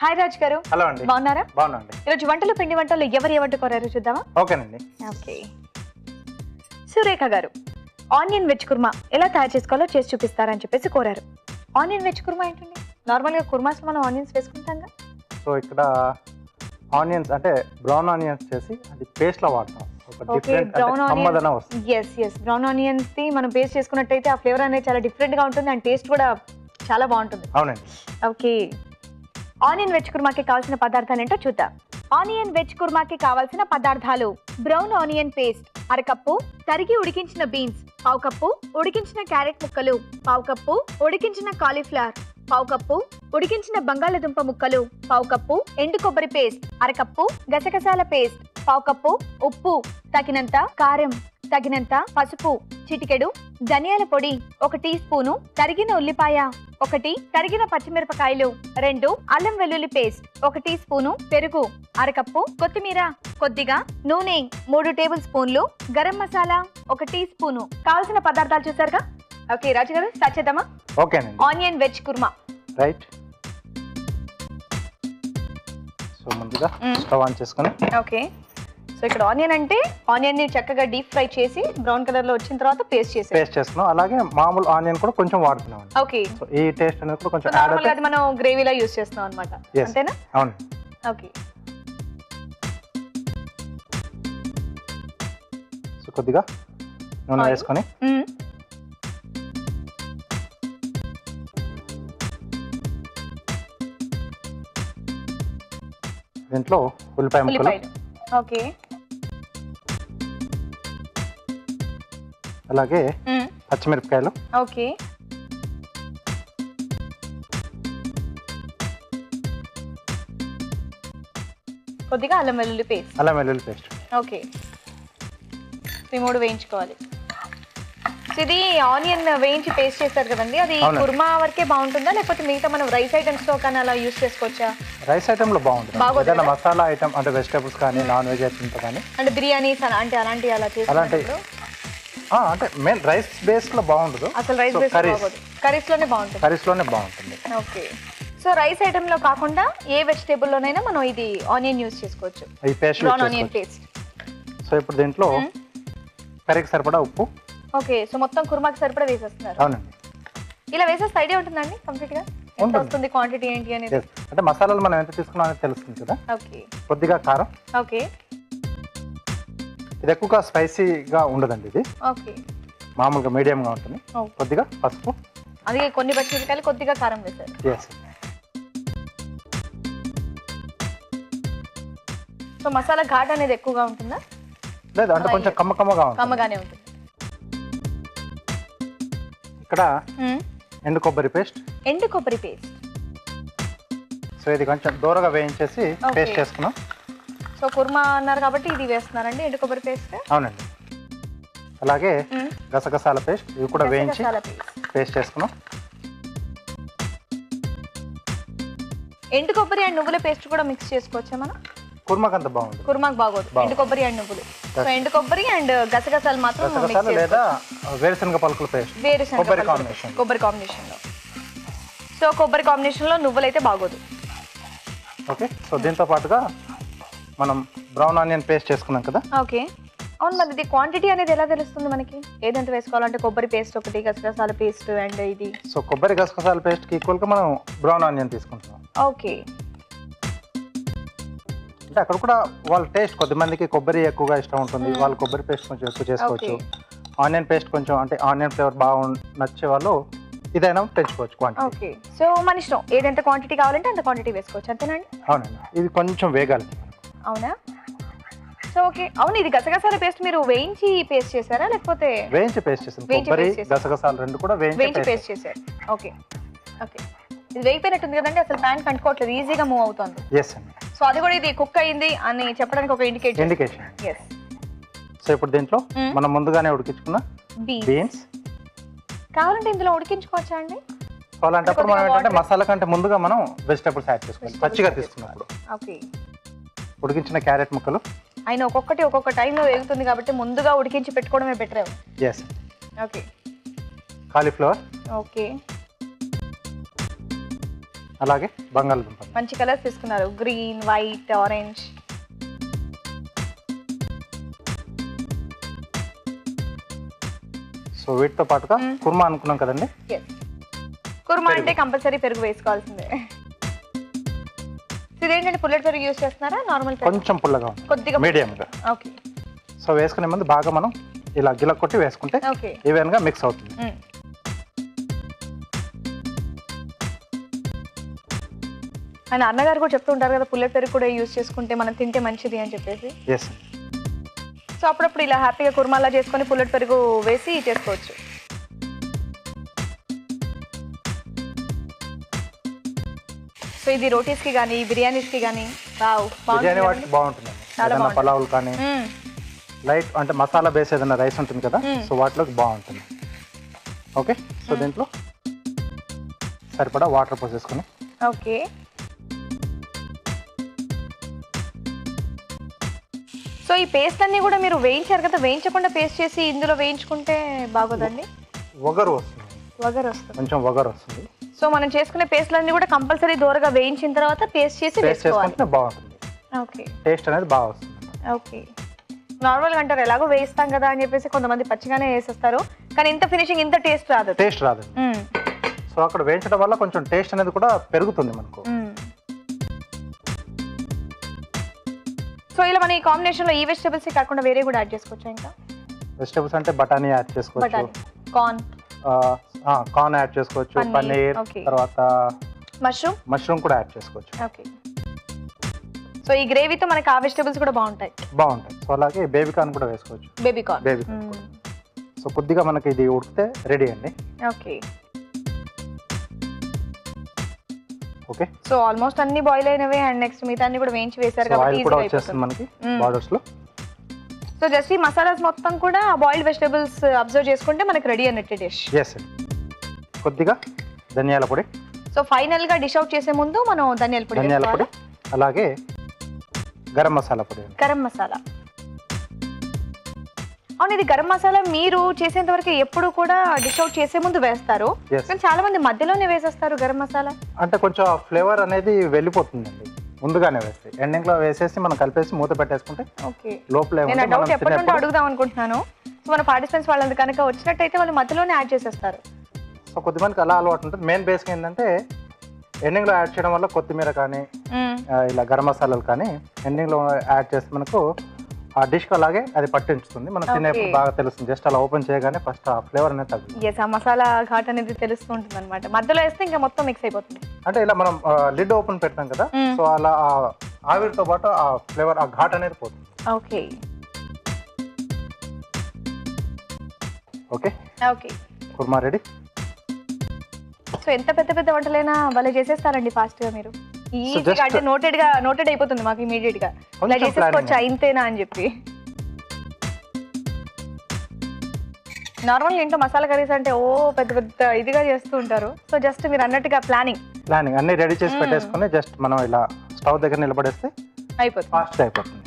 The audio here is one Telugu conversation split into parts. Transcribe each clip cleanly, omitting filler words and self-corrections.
హాయ్ రాజ్ గారు. హలో అండి. బాగున్నారా? బాగున్నాండి. ఈరోజు వంటలు పిండి వంటలు ఎవరు ఏమంటూ కోరారు చూద్దామా? ఓకేనండి. ఓకే. సురేఖ గారు ఆనియన్ వెజ్ కుర్మా ఎలా తయారు చేసుకోవాలో చేసి చూపిస్తారని చెప్పేసి కోరారు. ఆనియన్ వెజ్ కుర్మా ఏంటండి? నార్మల్గా కుర్మాస్ మనం ఆనియన్స్ వేసుకుంటాం. సో ఇక్కడ ఆనియన్స్ అంటే బ్రౌన్ ఆనియన్స్ చేసి అది పేస్ట్లో వాడతాం. Brown onions brown onions the మనం పేస్ట్ చేసుకున్నట్టయితే ఆ ఫ్లేవర్ అనేది చాలా డిఫరెంట్ గా ఉంటుంది అండ్ టేస్ట్ కూడా చాలా బాగుంటుంది. అవునండి. ఓకే. ఆనియన్ వెజ్ కుర్మాకి కావాల్సిన పదార్థాలు ఏంటో చూద్దాం. ఆనియన్ వెజ్ కుర్మాకి కావాల్సిన పదార్థాలు: బ్రౌన్ ఆనియన్ పేస్ట్ అరకప్పు, తరిగి ఉడికించిన బీన్స్ పావు కప్పు, ఉడికించిన క్యారెట్ ముక్కలు పావు కప్పు, ఉడికించిన కాలీఫ్లవర్ పావు కప్పు, ఉడికించిన బంగాళదుంప ముక్కలు పావు కప్పు, ఎండు కొబ్బరి పేస్ట్ అరకప్పు, గసగసాల పేస్ట్ పావు కప్పు, ఉప్పు తగినంత, కారం తగినంత, పసుపు చిటికెడు, ధనియాల పొడి 1 టీ స్పూను, తరిగిన ఉల్లిపాయ 1, తరిగిన పచ్చిమిరపకాయలు 2, అల్లం వెల్లుల్లి పేస్ట్ 1 టీ స్పూను, పెరుగు అరకప్పు, కొత్తిమీర కొద్దిగా, నూనె 3 టేబుల్ స్పూన్లు, గరం మసాలా 1 టీ స్పూను. కావాల్సిన పదార్థాలు చూసారుగా. ఓకే రాజు గారు, స్టార్ట్ చేద్దామా? ఓకేనండి. Onion veg kurma. Right. So ముందుగా స్టవ్ ఆన్ చేసుకొని. ఓకే. సో ఇక్కడ ఆనియన్ అంటే ఆనియన్ ని చక్కగా డీప్ ఫ్రై చేసి బ్రౌన్ కలర్ లో వచ్చిన తర్వాత పేస్ట్ చేసుకున్నాం. అలాగే మామూలు ఆనియన్ కూడా కొంచెం వాడుతున్నాం. ఓకే. సో ఈ టేస్ట్ అనేది కూడా కొంచెం యాడ్ అవుతుంది. అది మనం గ్రేవీలా యూస్ చేస్తున్నాం అన్నమాట. అంతేనా? అవును. ఓకే. సో కొద్దిగా నూనె వేసుకొని దీంట్లో ఉల్లిపాయ ముక్కలు. ఓకే. అలాగే పచ్చిమిరపకాయలు. ఓకే. కొద్దిగా అల్లం వెల్లుల్లి పేస్ట్. ఓకే. ఈ 3 వేయించుకోవాలి. ఇది ఆనియన్ వేయించి పేస్ట్ చేస్తారు కదండి, అది కుర్మా వరకే బాగుంటుందా లేకపోతే మిగతా మనం రైస్ ఐటమ్స్ తో కానీ అలా యూస్ చేసుకోవచ్చా? రైస్ ఐటమ్ లో బాగుంటుంది. ఏదైనా మసాలా ఐటమ్ అంటే వెజిటబుల్స్ కానీ నాన్ వెజ్ ఐటమ్స్ కానీ అంటే బిర్యానీస్ అంటే అలాంటి అలా చేస్తారు. అంటే మెయిన్ రైస్ బేస్ లో బాగుండదు. అసలు రైస్ బేస్ బాగోదు, కర్రీస్ లోనే బాగుంటుంది. ఓకే. సో రైస్ ఐటమ్ లో కాకుండా ఏ వెజిటేబుల్ లోనైనా మనం ఇది ఆనియన్ యూస్ చేసుకోవచ్చు. ఈ paste brown onion paste. So ఇప్పుడు దీంట్లో కర్రీకి సరిపడా ఉప్పు. ఓకే. సో మొత్తం కుర్మాకి సరిపడా వేసేస్తున్నారు. అవునండి. ఇలా వేసేస్తే ఐడియా ఉంటుందండి కంప్లీట్ గా ఎంత వస్తుంది, క్వాంటిటీ ఏంటి అనేది? అంటే మసాలాలు మనం ఎంత తీసుకున్నాం అనేది తెలుస్తుంది కదా. ఓకే. కొద్దిగా కారం. ఓకే. ఇది ఎక్కువగా స్పైసీగా ఉండదండి, ఇది ఓకే మామూలుగా మీడియంగా ఉంటుంది. కొద్దిగా పసుపు. అది కొన్ని పచ్చిమిరపకాయలు, కొద్దిగా కారం వేశారు. సో మసాలా ఘాట్ అనేది ఎక్కువగా ఉంటుందా? లేదు, అంటే కొంచెం కమ్మగానే ఉంటుంది. ఇక్కడ ఎండు కొబ్బరి పేస్ట్. సో ఇది కొంచెం దూరగా వేయించేసి పేస్ట్ చేసుకున్నాం. సో కుర్మా అన్నారు కాబట్టి ఇది వేస్తున్నారండి, ఎండు కొబ్బరి పేస్ట్. అవునండి. అలాగే గసగసాల పేస్ట్, ఇవి కూడా వేయించి పేస్ట్ చేసుకున్నాం. ఎండు కొబ్బరి అండ్ నువ్వుల పేస్ట్ కూడా మిక్స్ చేసుకోవచ్చా మనం? కుర్మాకి అంత బాగుంటుంది. కుర్మాకి బాగోదు ఎండు కొబ్బరి అండ్ నువ్వులు. సో ఎండు కొబ్బరి అండ్ గసగసాలు మాత్రం లేదా వేరుశనగ పలుకుల పేస్ట్, కొబ్బరి కాంబినేషన్ లో. సో కొబ్బరి కాంబినేషన్ లో నువ్వులు అయితే బాగోదు. ఓకే. సో దీంతో పాటుగా మనం బ్రౌన్ ఆనియన్ పేస్ట్ చేసుకున్నాం కదా. ఓకే. అవును, మరి ఇది క్వాంటిటీ అనేది ఎలా తెలుస్తుంది మనకి? ఏదంత వేసుకోవాలంటే కొబ్బరి పేస్ట్ 1, గసగసాల పేస్ట్ అండ్ ఇది. సో కొబ్బరి గసగసాల పేస్ట్ కి ఈక్వల్ గా మనం బ్రౌన్ ఆనియన్ తీసుకుంటున్నాం. ఓకే. అంటే అక్కడ కూడా వాళ్ళ టేస్ట్, కొద్దిమందికి కొబ్బరి ఎక్కువగా ఇష్టం ఉంటుంది, వాళ్ళు కొబ్బరి పేస్ట్ కొంచెం ఎక్కువ చేసుకోవచ్చు. ఆనియన్ పేస్ట్ కొంచెం అంటే ఆనియన్ ఫ్లేవర్ బాగా నచ్చే వాళ్ళు ఇదైనా పెంచుకోవచ్చు క్వాంటిటీ. ఓకే. సో మన ఇష్టం, ఏదంత క్వాంటిటీ కావాలంటే అంత క్వాంటిటీ వేసుకోవచ్చు, అంతేనండి? అవునండి. ఇది కొంచెం వేగాలి. అవునా? So okay. అవును, ఇది గసగసాల పేస్ట్ మీరు వేయించి పేస్ట్ చేశారా లేకపోతే? వేయించి పేస్ట్ చేశాను. కొబ్బరి గసగసాలు రెండు కూడా వేయించి పేస్ట్ చేశారు. ఓకే. ఓకే. ఇది వేగిపోయినట్టుంది కదండి, అసలు ప్యాన్ కంటుకోవట్లేదు, ఈజీగా మూవ్ అవుతుంది. ఎస్ అండి. సో అది కూడా ఇది కుక్ అయింది అని చెప్పడానికి ఒక ఇండికేషన్. ఎస్. సో ఇప్పుడు దీంట్లో మనం ముందుగానే ఉడికించుకున్న బీన్స్. కావాలంటే ఇందులో ఉడికించుకోవచ్చా అండి? అలాంటప్పుడు మనం ఏంటంటే మసాలా కంటే ముందుగా మనం వెజిటబుల్స్ యాడ్ చేసుకోవాలి పచ్చిగా తీసుకున్నప్పుడు. ఓకే. ఉడికించిన క్యారెట్ ముక్కలు. అయినా ఒక్కొక్క టైంలో వేగుతుంది కాబట్టి ముందుగా ఉడికించి పెట్టుకోవడమే better. Yes. Okay. Cauliflower. Okay. అలాగే బంగాళదుంప. మంచి కలర్స్ తీసుకున్నారు, గ్రీన్, వైట్, ఆరెంజ్. సో వీటితో పాటుగా కుర్మా అనుకున్నాం కదండి. కుర్మా అంటే కంపల్సరీ పెరుగు వేసుకోవాల్సిందే. ఇదేంటంటే పుల్లటి పెరుగు యూస్ చేస్తున్నారా, నార్మల్ పెరుగు? కొంచెం పుల్లగా, కొద్దిగా మీడియంగా. ఓకే. సో వేసుకునే ముందు బాగా మనం ఇలా గిల కొట్టి వేసుకుంటే ఈవెన్ గా మిక్స్ అవుతుంది. ఆయన అన్నగారు కూడా చెప్తూ ఉంటారు కదా, పుల్లటి పెరుగు కూడా యూస్ చేసుకుంటే మనం తింటే మంచిది అని చెప్పేసి. సో అప్పుడప్పుడు ఇలా హ్యాపీగా కుర్మాలా చేసుకొని పుల్లటి పెరుగు వేసి చేసుకోవచ్చు. సో ఇది రోటీస్ కి కానీ బిర్యానీస్ కి కానీ బిర్యానీ వాటికి బాగుంటుంది. పలావులు కానీ లైట్ అంటే మసాలా బేస్ ఏదైనా రైస్ ఉంటుంది కదా, సో వాటిలోకి బాగుంటుంది. ఓకే. సో దీంట్లో సరిపడా వాటర్ పోసేసుకుని. ఓకే. సో ఈ పేస్ట్ అన్ని కూడా మీరు వేయించారు కదా, వేయించకుండా పేస్ట్ చేసి ఇందులో వేయించుకుంటే బాగోదండి? వగరు వస్తుంది. వగరు వస్తుంది, కొంచెం వగరు వస్తుంది. సో మనం చేసుకునే పేస్ట్లన్నీ కూడా కంపల్సరీ దూరగా వేయించిన తర్వాత పేస్ట్ చేసి వేసుకుంటే బాగుంటుంది. ఓకే. టేస్ట్ అనేది బాగా వస్తుంది. ఓకే. నార్మల్గా అంటారు ఎలాగో వేయిస్తాం కదా అని చెప్పేసి కొంతమంది పచ్చిగానే వేసేస్తారు, కానీ ఇంత ఫినిషింగ్ ఇంత టేస్ట్ రాదు. టేస్ట్ రాదు. సో అక్కడ వేయించడం వల్ల కొంచెం టేస్ట్ అనేది కూడా పెరుగుతుంది మనకు. సో ఇలా మన ఈ కాంబినేషన్ లో ఈ వెజిటబుల్స్ కాకుండా వేరే కూడా యాడ్ చేసుకోవచ్చు. ఇంకా వెజిటబుల్స్ అంటే బఠానీ యాడ్ చేసుకోవచ్చు, కార్న్ యాడ్ చేసుకోవచ్చు, పన్నీర్, తర్వాత మష్రూమ్ కూడా యాడ్ చేసుకోవచ్చు. ఓకే. సో ఈ గ్రేవీతో మనకి ఆ వెజిటబుల్స్ కూడా బాగుంటాయి. సో అలాగే బేబీ కార్న్ కూడా వేసుకోవచ్చు. Baby corn. సో కొద్దిగా మనకి ఇది ఉడికితే రెడీ అండి. ఓకే. ఓకే. సో ఆల్మోస్ట్ అన్ని బాయిల్ అయినవే అండ్ నెక్స్ట్ మిగతా అన్ని కూడా వేయించి వేశారు కాబట్టి ఈజీగా వచ్చేస్తుంది మనకి బార్డర్స్ లో. సో జస్ట్ ఈ మసాలాస్ మొత్తం కూడా బాయిల్డ్ వెజిటబుల్స్ అబ్జర్వ్ చేసుకుంటే మనకి రెడీ అన్నట్టు డిష్. కొద్దిగా ధనియాల పొడి. సో ఫైనల్ గా డిష్ అవుట్ చేసే ముందు మనం ధనియాల పొడి, అలాగే గరం మసాలా పొడి. గరం మసాలా. అవును, ఇది గరం మసాలా మీరు చేసేంత వరకు ఎప్పుడు కూడా డిష్ అవుట్ చేసే ముందు వేస్తారు, కానీ చాలా మంది మధ్యలోనే వేసేస్తారు గరం మసాలా. అంటే కొంచెం ఫ్లేవర్ అనేది వెళ్ళిపోతుందండి ముందుగానే వేస్తే. ఎండింగ్ లో వేసేసి మనం కలిపేసి మూత పెట్టేసుకుంటే లోపల డౌట్ ఎప్పటి నుండి అడుగుదాం అనుకుంటున్నాను. సో మన పార్టిసిపెంట్స్ వాళ్ళంతా కనుక వచ్చినట్టయితే వాళ్ళు మధ్యలోనే యాడ్ చేసేస్తారు. సో కొద్దిమందికి అలా అలవాటు ఉంటుంది. మెయిన్ బేస్ ఏంటంటే ఎండింగ్ లో యాడ్ చేయడం వల్ల కొత్తిమీర కానీ ఇలా గరం మసాలాలు కానీ ఎండింగ్ లో యాడ్ చేస్తే మనకు ఆ డిష్ అలాగే అది పట్టించుతుంది. మనం తినేప్పుడు బాగా తెలుస్తుంది. జస్ట్ అలా ఓపెన్ చేయగానే ఫస్ట్ ఆ ఫ్లేవర్ అనేది తగ్గుతుంది. ఆ మసాలా ఘాట్ అనేది తెలుస్తూ ఉంటుంది అనమాట. మధ్యలో వేస్తే ఇంకా మొత్తం మిక్స్ అయిపోతుంది. అంటే ఇలా మనం లిడ్ ఓపెన్ పెడతాం కదా, సో అలా ఆవిరితో పాటు ఆ ఫ్లేవర్ ఆ ఘాట్ అనేది పోతుంది. Okay. Okay. Okay. Kurma ready. So ఎంత పెద్ద పెద్ద వంటలైనా భలే చేసేస్తారండి ఫాస్ట్ గా మీరు. ఈజీగా అంటే నోటెడ్ అయిపోతుంది మాకు ఇమీడియట్ గా. ఇలా చేసేసుకోవచ్చు ఇంతేనా అని చెప్పి. నార్మల్ ఇంట్లో మసాలా కర్రీస్ అంటే పెద్ద పెద్ద ఇదిగా చేస్తూ ఉంటారు. సో జస్ట్ మీరు అన్నట్టుగా ప్లానింగ్ అన్ని రెడీ చేసి పెట్టేసుకుని జస్ట్ మనం ఇలా స్టవ్ దగ్గర నిలబడేస్తే అయిపోతుంది, ఫాస్ట్ అయిపోతుంది.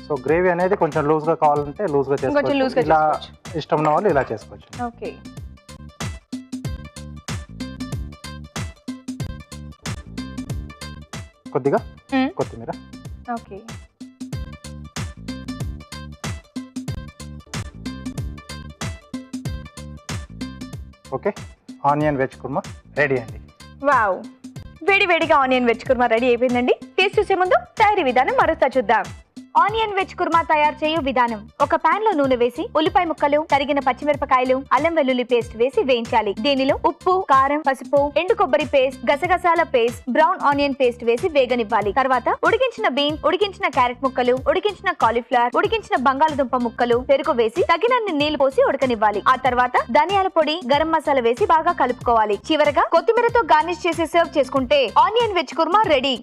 సో గ్రేవీ అనేది కొంచెం లూజ్ గా కావాలంటే లూజ్ గా చేసుకోవచ్చు, ఇలా ఇష్టం ఉన్న వాళ్ళు ఇలా చేసుకోవచ్చు. ఓకే. కొద్దిగా కొత్తిమీర. Okay. Okay. Onion veg kurma ready అండి. వావ్, వేడి వేడిగా ఆనియన్ వెజ్ కుర్మా రెడీ అయిపోయిందండి. టేస్ట్ చూసే ముందు తయారీ విధానం మరోసారి చూద్దాం. ఆనియన్ వెజ్ కుర్మా తయారు చేయు విధానం: ఒక పాన్ లో నూనె వేసి ఉల్లిపాయ ముక్కలు, తరిగిన పచ్చిమిరపకాయలు, అల్లం వెల్లుల్లి పేస్ట్ వేసి వేయించాలి. దీనిలో ఉప్పు, కారం, పసుపు, ఎండు కొబ్బరి పేస్ట్, గసగసాల పేస్ట్, బ్రౌన్ ఆనియన్ పేస్ట్ వేసి వేగనివ్వాలి. తర్వాత ఉడికించిన బీన్స్, ఉడికించిన క్యారెట్ ముక్కలు, ఉడికించిన కాలీఫ్లవర్, ఉడికించిన బంగాళదుంప ముక్కలు, పెరుగు వేసి తగినన్ని నీళ్లు పోసి ఉడకనివ్వాలి. ఆ తర్వాత ధనియాల పొడి, గరం మసాలా వేసి బాగా కలుపుకోవాలి. చివరగా కొత్తిమీరతో గార్నిష్ చేసి సర్వ్ చేసుకుంటే ఆనియన్ వెజ్ కుర్మా రెడీ.